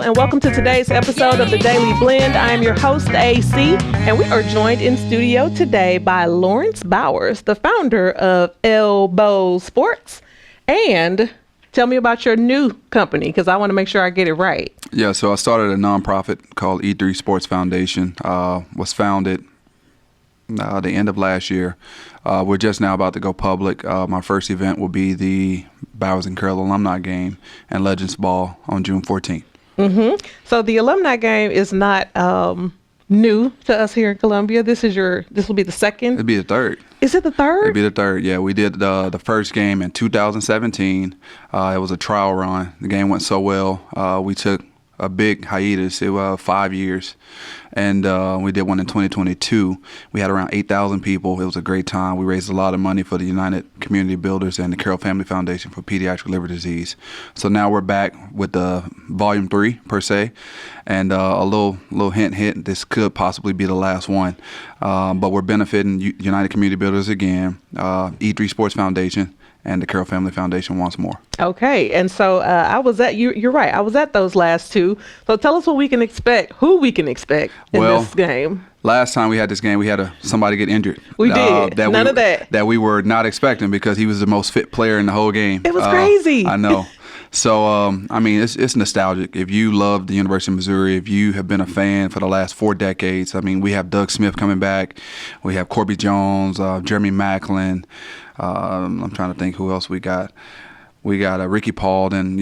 and welcome to today's episode of The Daily Blend. I am your host, AC, and we are joined in studio today by Laurence Bowers, the founder of LBO Sports. And tell me about your new company, because I want to make sure I get it right. Yeah, so I started a nonprofit called E3 Sports Foundation. Was founded the end of last year. We're just now about to go public. My first event will be the Bowers Carroll Alumni Game and Legends Ball on June 14th. Mm-hmm. So the alumni game is not new to us here in Columbia. This will be the second. It'll be the third. Is it the third? It'll be the third. Yeah, we did the first game in 2017. It was a trial run. The game went so well. We took a big hiatus. It was 5 years. And we did one in 2022. We had around 8,000 people. It was a great time. We raised a lot of money for the United Community Builders and the Carroll Family Foundation for Pediatric Liver Disease. So now we're back with the volume 3, per se. And a little hint, this could possibly be the last one. But we're benefiting United Community Builders again, E3 Sports Foundation, and the Carroll Family Foundation once more. Okay, and so I was at you're right. I was at those last two. So tell us what we can expect, who we can expect in this game. Last time we had this game, we had somebody get injured. We did. None of that. That we were not expecting because he was the most fit player in the whole game. It was crazy. I know. So, I mean, it's nostalgic. If you love the University of Missouri, if you have been a fan for the last 4 decades, I mean, we have Doug Smith coming back. We have Corby Jones, Jeremy Macklin. I'm trying to think who else we got. We got Ricky Paul and,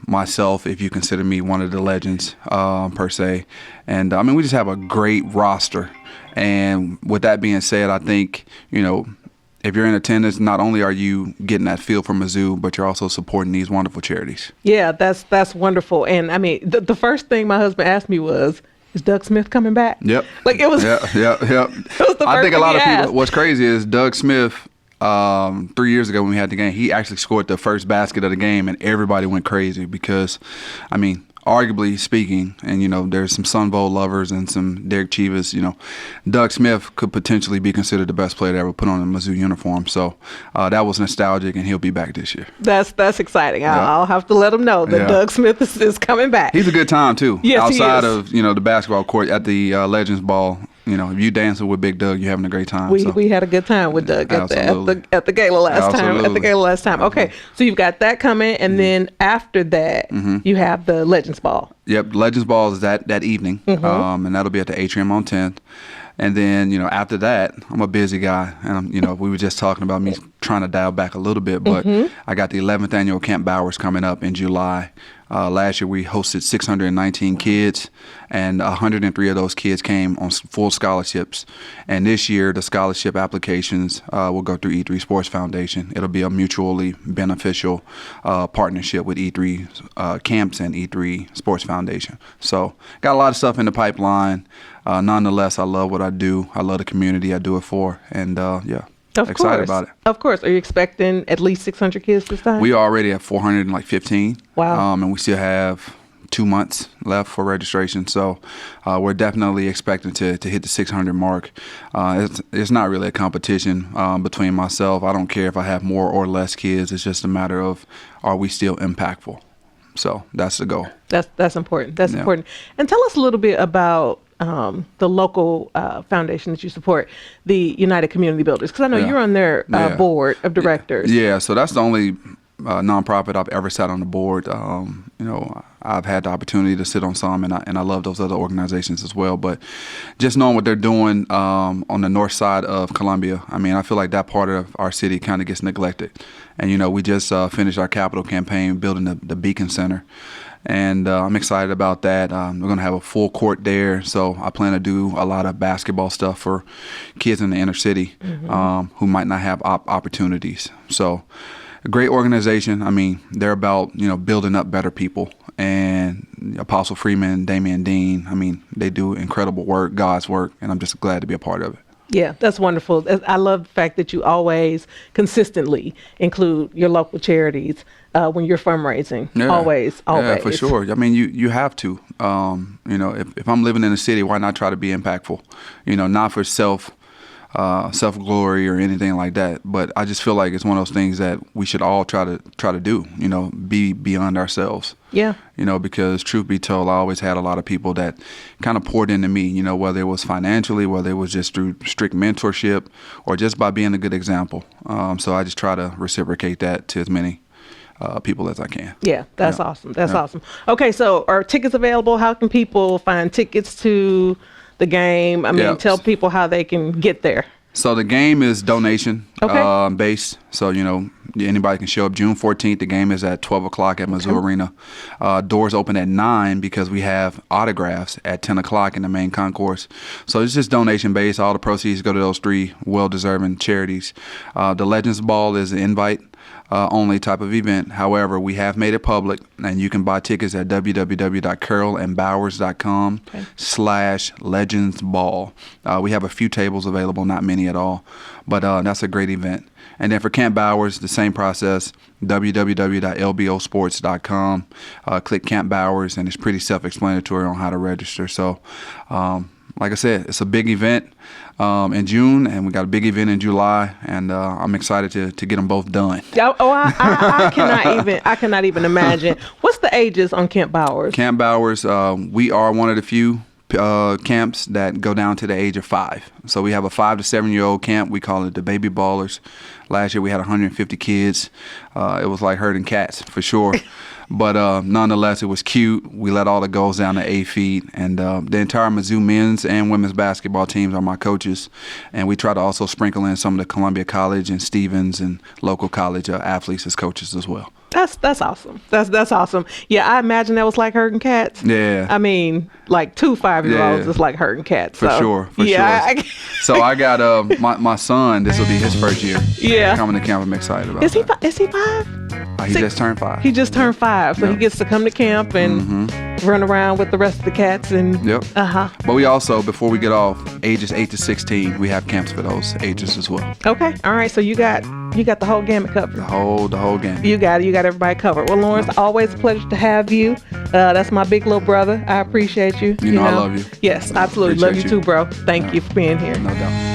myself, if you consider me one of the legends, per se. And, I mean, we just have a great roster. And with that being said, I think, if you're in attendance, not only are you getting that feel from Mizzou, but you're also supporting these wonderful charities. Yeah, that's wonderful. And, I mean, the first thing my husband asked me was, is Doug Smith coming back? Yep. Like, it was. Yep. It was the first I think a lot of asked. people, what's crazy is Doug Smith, 3 years ago when we had the game, he actually scored the first basket of the game, and everybody went crazy because, I mean, arguably speaking, and there's some Sun Bowl lovers and some Derek Chivas, Doug Smith could potentially be considered the best player to ever put on a Mizzou uniform. So that was nostalgic, and he'll be back this year. That's exciting. I'll have to let him know that Doug Smith is coming back. He's a good time too. Yes, outside he is. of the basketball court at the Legends Ball. If you dancing with Big Doug, you're having a great time. We had a good time with Doug at the gala last time. At the gala last time. Okay, so you've got that coming, and then after that, you have the Legends Ball. Yep, Legends Ball is that evening, and that'll be at the Atrium on 10th. And then after that, I'm a busy guy, and we were just talking about me trying to dial back a little bit, but I got the 11th annual Camp Bowers coming up in July. Last year we hosted 619 kids, and 103 of those kids came on full scholarships. And this year the scholarship applications will go through E3 Sports Foundation. It'll be a mutually beneficial partnership with E3 camps and E3 Sports Foundation. So got a lot of stuff in the pipeline. Nonetheless, I love what I do. I love the community I do it for, and excited about it. Of course. Are you expecting at least 600 kids this time? We are already at 415. Wow. And we still have 2 months left for registration. So we're definitely expecting to hit the 600 mark. It's not really a competition between myself. I don't care if I have more or less kids. It's just a matter of, are we still impactful? So that's the goal. That's important. That's important. And tell us a little bit about the local foundation that you support, the United Community Builders, because I know you're on their board of directors. Yeah, so that's the only nonprofit I've ever sat on the board. I've had the opportunity to sit on some, and I love those other organizations as well. But just knowing what they're doing on the north side of Columbia, I mean, I feel like that part of our city kind of gets neglected. And, we just finished our capital campaign building the Beacon Center. And I'm excited about that. We're going to have a full court there. So I plan to do a lot of basketball stuff for kids in the inner city who might not have opportunities. So a great organization. I mean, they're about, building up better people. And Apostle Freeman, Damian Dean, I mean, they do incredible work, God's work, and I'm just glad to be a part of it. Yeah, that's wonderful. I love the fact that you always consistently include your local charities when you're fundraising. Yeah. Always. Yeah, for sure. I mean, you have to. If I'm living in the city, why not try to be impactful? Not for self self glory or anything like that. But I just feel like it's one of those things that we should all try to do. You know, be beyond ourselves. Yeah. You know, because truth be told, I always had a lot of people that kind of poured into me. You know, whether it was financially, whether it was just through strict mentorship, or just by being a good example. So I just try to reciprocate that to as many people as I can. Yeah, that's awesome. That's awesome. Okay, so are tickets available? How can people find tickets to the game? I mean, tell people how they can get there. So the game is donation based. So, you know, anybody can show up June 14th. The game is at 12 o'clock at Mizzou Arena. Doors open at 9 because we have autographs at 10 o'clock in the main concourse. So it's just donation based. All the proceeds go to those 3 well-deserving charities. The Legends Ball is an invite only type of event. However, we have made it public, and you can buy tickets at www.carrollandbowers.com/legendsball. We have a few tables available, not many at all, but that's a great event. And then for Camp Bowers, the same process, www.lbosports.com. Click Camp Bowers, and it's pretty self-explanatory on how to register. So, like I said, it's a big event in June, and we got a big event in July, and I'm excited to get them both done. I cannot even imagine. What's the ages on Camp Bowers? Camp Bowers, we are one of the few camps that go down to the age of 5. So we have a 5 to 7-year-old camp. We call it the Baby Ballers. Last year we had 150 kids. It was like herding cats for sure. But nonetheless, it was cute. We let all the goals down to 8 feet. And the entire Mizzou men's and women's basketball teams are my coaches. And we try to also sprinkle in some of the Columbia College and Stevens and local college athletes as coaches as well. That's awesome. That's awesome. Yeah, I imagine that was like herding cats. Yeah. I mean, like 2 5-year-olds is like herding cats. For sure. So I got my son. This will be his first year. Yeah. Coming to camp. I'm excited about. Is he 5? He just turned 5. He just turned 5, so he gets to come to camp and run around with the rest of the cats. And But we also, before we get off, ages 8 to 16, we have camps for those ages as well. Okay. All right. So you got the whole gamut covered. The whole gamut. You got everybody covered. Well, Laurence, always a pleasure to have you. That's my big little brother. I appreciate you. You know I love you. Yes, absolutely. Love you too, bro. Thank you for being here. No doubt.